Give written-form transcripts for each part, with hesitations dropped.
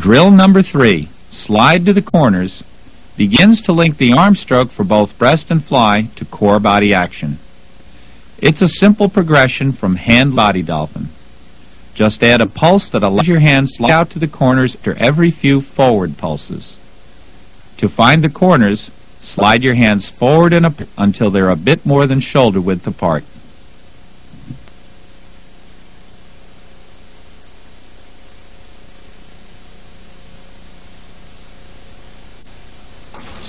Drill number 3, slide to the corners, begins to link the arm stroke for both breast and fly to core body action. It's a simple progression from hand-body dolphin. Just add a pulse that allows your hands to slide out to the corners after every few forward pulses. To find the corners, slide your hands forward and up until they're a bit more than shoulder width apart.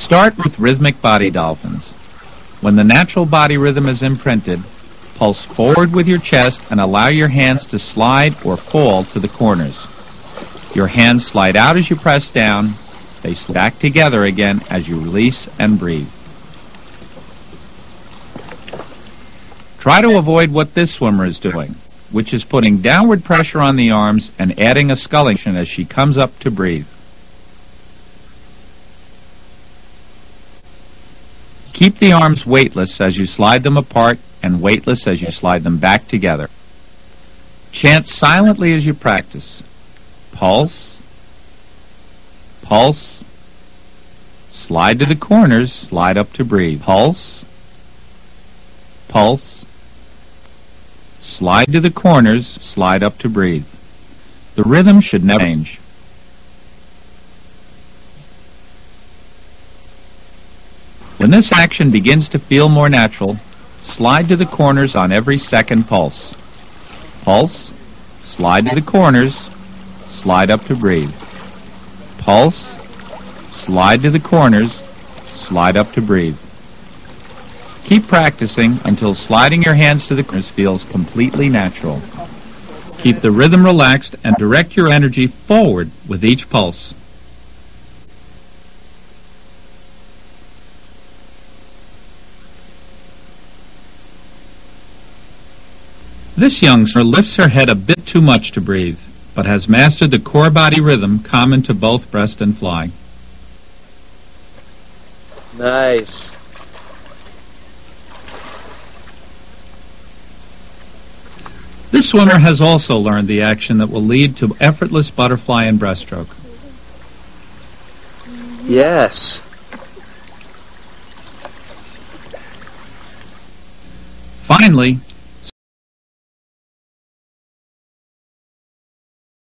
Start with rhythmic body dolphins. When the natural body rhythm is imprinted, pulse forward with your chest and allow your hands to slide or fall to the corners. Your hands slide out as you press down. They slide back together again as you release and breathe. Try to avoid what this swimmer is doing, which is putting downward pressure on the arms and adding a sculling action as she comes up to breathe. Keep the arms weightless as you slide them apart and weightless as you slide them back together. Chant silently as you practice. Pulse, pulse, slide to the corners, slide up to breathe. Pulse, pulse, slide to the corners, slide up to breathe. The rhythm should never change. When this action begins to feel more natural, slide to the corners on every second pulse. Pulse, slide to the corners, slide up to breathe. Pulse, slide to the corners, slide up to breathe. Keep practicing until sliding your hands to the corners feels completely natural. Keep the rhythm relaxed and direct your energy forward with each pulse. This youngster lifts her head a bit too much to breathe, but has mastered the core body rhythm common to both breast and fly. Nice. This swimmer has also learned the action that will lead to effortless butterfly and breaststroke. Yes. Finally,